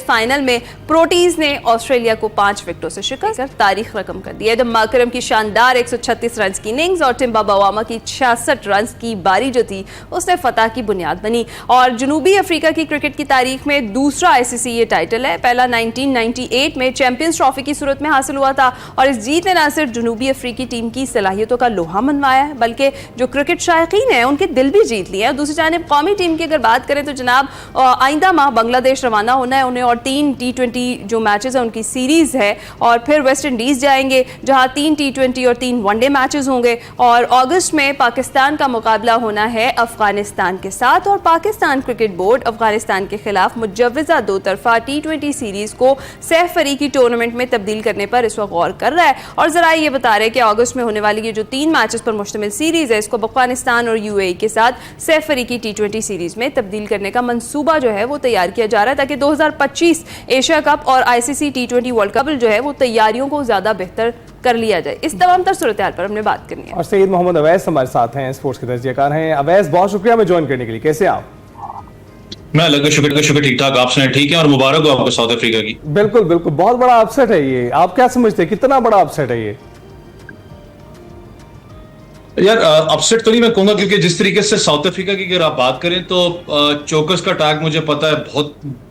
Final में proteases ने Australia को 5 विकेटों से शिकस्त कर तारीख रकम कर दी है, जब माकरम की शानदार 136 रन की इनिंग्स और टिम्बा बवामा की 66 रन की बारी जो थी उसने फतह की बुनियाद बनी। और जनूबी अफ्रीका की क्रिकेट की तारीख में दूसरा आईसीसी ये टाइटल है। पहला 1998 में चैंपियंस ट्रॉफी की सूरत में हासिल हुआ था और इस जीत ने न सिर्फ जनूबी अफ्रीकी टीम की सलाहियतों का लोहा मनवाया है बल्कि जो क्रिकेट शायकीन है उनके दिल भी जीत लिए हैं। दूसरी जानिब कौमी टीम की अगर बात करें तो जनाब आइंदा माह बांग्लादेश रवाना होना है उन्हें और 3 T20 जो मैचेस हैं उनकी सीरीज है और फिर वेस्ट इंडीज जाएंगे जहां 3 T20 और 3 वनडे मैचेस होंगे और अगस्त में पाकिस्तान का मुकाबला होना है अफगानिस्तान के साथ। और पाकिस्तान क्रिकेट बोर्ड अफगानिस्तान के खिलाफ मुजव्वजा 2 तरफा T20 सीरीज को सैफ अफ्रीकी टूर्नामेंट में तब्दील करने पर इस वक्त गौर कर रहा है और जरा ये बता रहे हैं कि अगस्त में होने वाली ये जो 3 मैचेस पर मुश्तमिल सीरीज है इसको अफगानिस्तान और UAE के साथ सैफ अफ्रीकी T20 सीरीज में तब्दील करने का मंसूबा जो है वो तैयार किया जा रहा है ताकि 2025 एशिया कप और ICC T20 वर्ल्ड कप जो है वो तैयारियों को ज्यादा बेहतर कर लिया जाए। इस तमाम तर सूरत हाल पर हमने बात करनी है। और सईद मोहम्मद अवैस हमारे साथ हैं, स्पोर्ट्स के तजज़ियाकार हैं। अवैस बहुत शुक्रिया हमें ज्वाइन करने के लिए, कैसे आप? मैं अलग शुक्र ठीक ठाक, आप सुनाए ठीक है और मुबारक हो आपको साउथ अफ्रीका की। बिल्कुल बिल्कुल, बहुत बड़ा अपसेट है ये, आप क्या समझते हैं कितना बड़ा अपसेट है ये? यार अपसेट तो नहीं मैं कहूंगा क्योंकि जिस तरीके से साउथ अफ्रीका की अगर आप बात करें तो चोकर्स का टैग मुझे पता है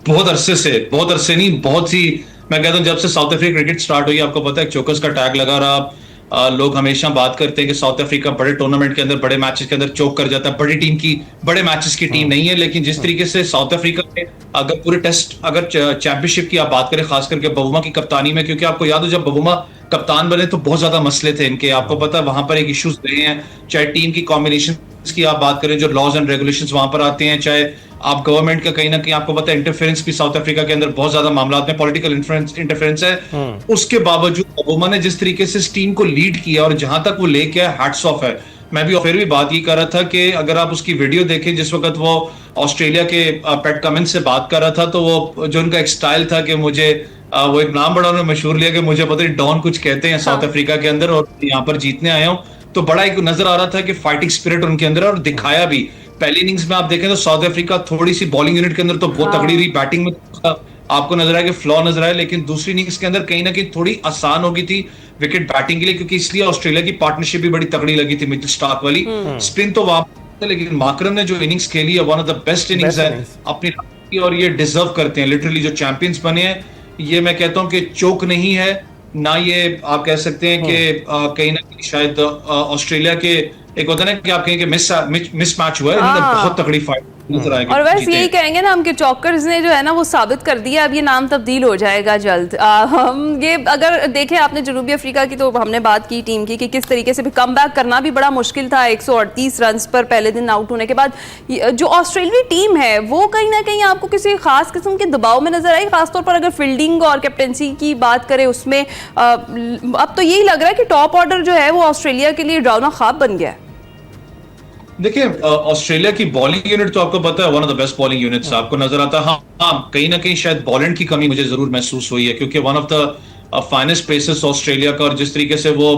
बहुत अरसे नहीं बहुत सी मैं कहता हूं जब से साउथ अफ्रीका क्रिकेट स्टार्ट हुई आपको पता है चोकर्स का टैग लगा रहा। लोग हमेशा बात करते हैं कि साउथ अफ्रीका बड़े टूर्नामेंट के अंदर बड़े मैचेस के अंदर चोक कर जाता है, बड़ी टीम की बड़े मैचेस की टीम नहीं है। लेकिन जिस तरीके से साउथ अफ्रीका में अगर पूरे टेस्ट अगर चैंपियनशिप की आप बात करें खास करके बवुमा की कप्तानी में, क्योंकि आपको याद हो जब बवुमा कप्तान बने तो बहुत ज्यादा मसले थे इनके, आपको पता है वहां पर एक इश्यूज रहे हैं, चाहे टीम की कॉम्बिनेशन की आप बात करें जो लॉज एंड रेगुलेशंस वहां पर आते हैं, चाहे आप गवर्नमेंट का कहीं ना कहीं आपको पता है इंटरफेरेंस भी साउथ अफ्रीका के अंदर बहुत ज्यादा मामला में पॉलिटिकल इंटरफेरेंस है। उसके बावजूद बवुमा ने जिस तरीके से इस टीम को लीड किया और जहां तक वो लेके आया हैट्स ऑफ है। मैं भी फिर भी बात ये कर रहा था कि अगर आप उसकी वीडियो देखें जिस वक्त वो ऑस्ट्रेलिया के पैट कमिंस से बात कर रहा था तो वो जो उनका एक स्टाइल था कि मुझे वो एक नाम बड़ा उन्होंने मशहूर लिया कि मुझे पता नहीं डॉन कुछ कहते हैं साउथ अफ्रीका के अंदर और यहाँ पर जीतने आया हूँ, तो बड़ा एक नजर आ रहा था कि फाइटिंग स्पिरिट उनके अंदर और दिखाया भी। पहली इनिंग्स में आप देखें तो साउथ अफ्रीका थोड़ी सी बॉलिंग यूनिट के अंदर तो बहुत तगड़ी रही, बैटिंग में आपको नजर आया कि फ्लॉ नजर आया, लेकिन दूसरी इनिंग्स के अंदर कहीं ना कहीं थोड़ी आसान हो गई थी विकेट बैटिंग के लिए क्योंकि इसलिए ऑस्ट्रेलिया की पार्टनरशिप भी बड़ी तगड़ी लगी थी मिचेल स्टार्क वाली। स्पिन तो वहां लेकिन माकरम ने जो इनिंग्स खेली है one of the best innings है अपनी और ये डिजर्व करते हैं लिटरली जो चैंपियंस बने हैं। ये मैं कहता हूं कि चोक नहीं है ना, ये आप कह सकते हैं कि कहीं ना कहीं शायद ऑस्ट्रेलिया के एक होता है ना कि आप कहें कि मिस मैच हुआ है, बहुत तगड़ी फाइट और वैसे यही कहेंगे ना हम कि चॉकर्स ने जो है ना वो साबित कर दिया, अब ये नाम तब्दील हो जाएगा जल्द। हम ये अगर देखें आपने जनूबी अफ्रीका की तो हमने बात की टीम की कि किस तरीके से भी कम बैक करना भी बड़ा मुश्किल था 138 रन पर पहले दिन आउट होने के बाद। जो ऑस्ट्रेलियाई टीम है वो कहीं ना कहीं आपको किसी खास किस्म के दबाव में नजर आई, खासतौर पर अगर फील्डिंग और कैप्टनसी की बात करें उसमें अब तो यही लग रहा है कि टॉप ऑर्डर जो है वो ऑस्ट्रेलिया के लिए डरावना ख्वाब बन गया है। देखिए ऑस्ट्रेलिया की बॉलिंग यूनिट तो आपको पता है one of the best bowling units आपको नजर आता है। हाँ कहीं ना कहीं शायद बॉलिंग की कमी मुझे जरूर महसूस हुई है क्योंकि one of the finest paces Australia का और जिस तरीके से वो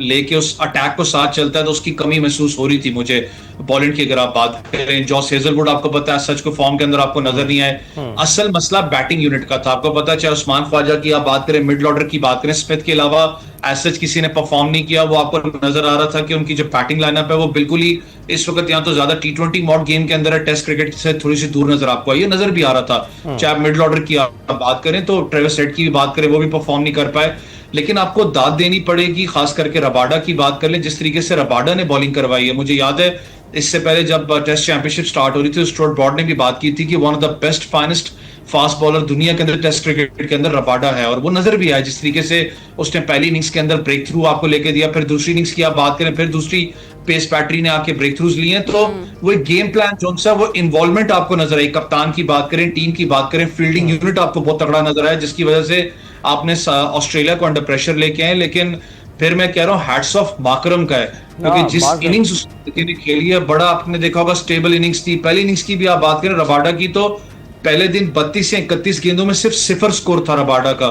लेके उस अटैक को साथ चलता है तो उसकी कमी महसूस हो रही थी मुझे बॉलिंग की। अगर आप बात करें जॉस हेजलवुड आपको पता है सच को फॉर्म के अंदर आपको नजर नहीं आए, असल मसला बैटिंग यूनिट का था। आपको पता है चाहे उस्मान ख्वाजा की आप बात करें, मिडिल ऑर्डर की बात करें, स्मिथ के अलावा एज किसी ने परफॉर्म नहीं किया। वो आपको नजर आ रहा था कि उनकी जो बैटिंग लाइनअप है वो बिल्कुल ही इस वक्त यहाँ तो ज्यादा T20 मॉड गेम के अंदर है, टेस्ट क्रिकेट से थोड़ी सी दूर नजर आपको ये नजर भी आ रहा था। चाहे आप मिडिल ऑर्डर की आप बात करें तो ट्रेविस हेड की भी बात करें वो भी परफॉर्म नहीं कर पाए, लेकिन आपको दाद देनी पड़ेगी खास करके रबाडा की बात कर लें जिस तरीके से रबाडा ने बॉलिंग करवाई है। मुझे याद है इससे पहले जब टेस्ट चैंपियनशिप स्टार्ट हो रही थी स्टुअर्ट ब्रॉड ने भी बात की थी कि one of the best finest fast bowler दुनिया के अंदर टेस्ट क्रिकेट के अंदर रबाडा है और वो नजर भी आया जिस तरीके से उसने पहली इनिंग्स के अंदर ब्रेक थ्रू आपको लेके दिया, फिर दूसरी इनिंग्स की आप बात करें फिर दूसरी पेस बैटरी ने आके ब्रेक थ्रूज लिए, तो वो गेम प्लान जो सा वो इन्वॉल्वमेंट आपको नजर आई। कप्तान की बात करें, टीम की बात करें, फील्डिंग यूनिट आपको बहुत तगड़ा नजर आया जिसकी वजह से आपने ऑस्ट्रेलिया को अंडर प्रेशर लेके आए। लेकिन फिर मैं कह रहा हूँ हैट्स ऑफ माकरम का है क्योंकि जिस इनिंग्स उसने खेली है बड़ा आपने देखा होगा स्टेबल इनिंग्स थी। पहली इनिंग्स की भी आप बात करें रबाडा की तो पहले दिन 32 से 31 गेंदों में सिर्फ 0 स्कोर था रबाडा का।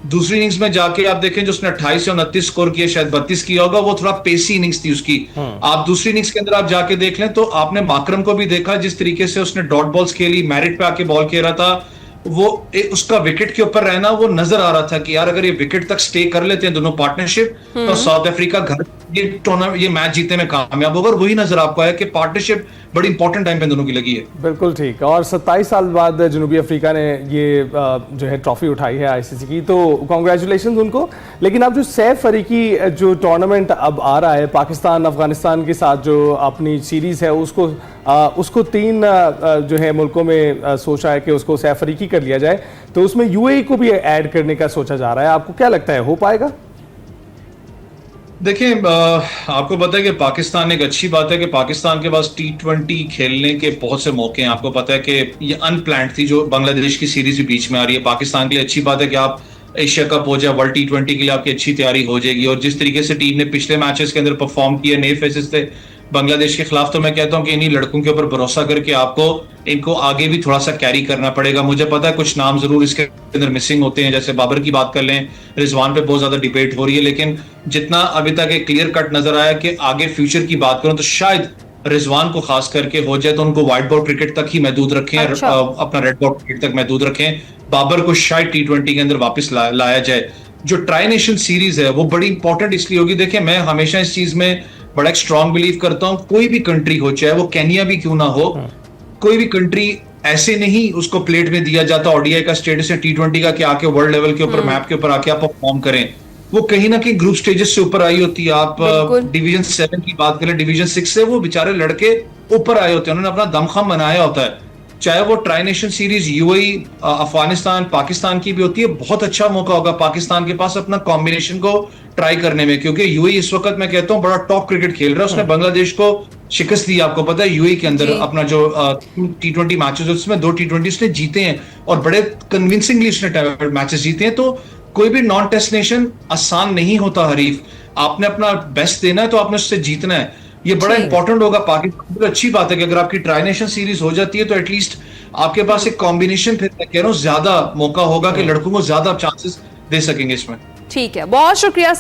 दूसरी इनिंग्स में जाके आप देखें जो उसने 28 से 29 स्कोर किया, शायद 32 किया होगा, वो थोड़ा पेसी इनिंग्स थी उसकी। आप दूसरी इनिंग्स के अंदर आप जाके देख लें तो आपने माकरम को भी देखा जिस तरीके से उसने डॉट बॉल्स खेली, मैरिट पे आके बॉल खेल रहा था। वो उसका विकेट के ऊपर रहना वो नजर आ रहा था कि यार अगर ये विकेट तक स्टे कर लेते हैं दोनों पार्टनरशिप तो साउथ अफ्रीका घर ये मैच जीतने में कामयाब होगा। और वही नजर आपको आया कि पार्टनरशिप बड़ी इंपॉर्टेंट टाइम पे दोनों की लगी है। बिल्कुल ठीक। और 27 साल बाद जनूबी अफ्रीका ने ये जो है ट्रॉफी उठाई है आईसीसी की, तो कॉन्ग्रेचुलेशन उनको। लेकिन अब जो सैफ अफ्रीकी जो टूर्नामेंट अब आ रहा है पाकिस्तान अफगानिस्तान के साथ जो अपनी सीरीज है उसको 3 जो है मुल्कों में सोचा है कि उसको सैफ अफ्रीकी कर लिया जाए, तो उसमें यूएई को भी ऐड करने का सोचा जा रहा है। आपको क्या लगता है हो पाएगा? देखिए आपको पता है कि पाकिस्तान एक अच्छी बात है कि पाकिस्तान के पास T20 खेलने के बहुत से मौके हैं। आपको पता है कि ये अनप्लान्ड थी जो बांग्लादेश की सीरीज भी बीच में आ रही है। पाकिस्तान के लिए अच्छी बात है कि आप एशिया कप हो जाए, वर्ल्ड T20 के लिए आपकी अच्छी तैयारी हो जाएगी। और जिस तरीके से टीम ने पिछले मैचेस के अंदर परफॉर्म किया नए फेसेस थे बांग्लादेश के खिलाफ, तो मैं कहता हूं कि इन्हीं लड़कों के ऊपर भरोसा करके आपको इनको आगे भी थोड़ा सा कैरी करना पड़ेगा। मुझे पता है कुछ नाम जरूर इसके अंदर मिसिंग होते हैं, जैसे बाबर की बात कर लें, रिजवान पे बहुत ज्यादा डिबेट हो रही है, लेकिन जितना अभी तक एक क्लियर कट नजर आया कि आगे फ्यूचर की बात करूं तो शायद रिजवान को खास करके हो जाए तो उनको व्हाइट बॉल क्रिकेट तक ही महदूद रखें। अच्छा। अपना रेड बॉल क्रिकेट तक महदूद रखें। बाबर को शायद T20 के अंदर वापस लाया जाए। जो ट्राई नेशन सीरीज है वो बड़ी इंपॉर्टेंट इसलिए होगी। देखिए मैं हमेशा इस चीज में बड़ा एक स्ट्रांग बिलीव करता हूं, कोई भी कंट्री हो चाहे वो केनिया भी क्यों ना हो, कोई भी कंट्री ऐसे नहीं उसको प्लेट में दिया जाता ओडीआई का स्टेटस है T20 का कि आके वर्ल्ड लेवल के ऊपर मैप के ऊपर आके आप परफॉर्म करें। वो कहीं ना कहीं ग्रुप स्टेजेस से ऊपर आई होती है। आप डिवीजन 7 की बात करें, डिवीजन 6 से वो बेचारे लड़के ऊपर आए होते हैं, उन्होंने अपना दमखम बनाया होता है। चाहे वो tri nation series UAE Afghanistan Pakistan की भी होती है, बहुत अच्छा मौका होगा पाकिस्तान के पास अपना कॉम्बिनेशन को ट्राई करने में, क्योंकि यूएई इस वक्त मैं कहता हूं बड़ा टॉप क्रिकेट खेल रहा है। उसने बांग्लादेश को शिकस्त दी, आपको पता है यूएई के अंदर अपना जो T20 मैचेस उसमें 2 T20 उसने जीते हैं और बड़े कन्विंसिंगली उसने मैचेस जीते हैं। तो कोई भी नॉन टेस्ट नेशन आसान नहीं होता हरीफ, आपने अपना बेस्ट देना है तो आपने उससे जीतना है। ये बड़ा इंपॉर्टेंट होगा पाकिस्तान को। अच्छी बात है कि अगर आपकी ट्राई नेशन सीरीज हो जाती है तो एटलीस्ट आपके पास एक कॉम्बिनेशन फिर मैं कह रहा हूं ज्यादा मौका होगा कि लड़कों को ज्यादा चांसेस दे सकेंगे इसमें। ठीक है, बहुत शुक्रिया।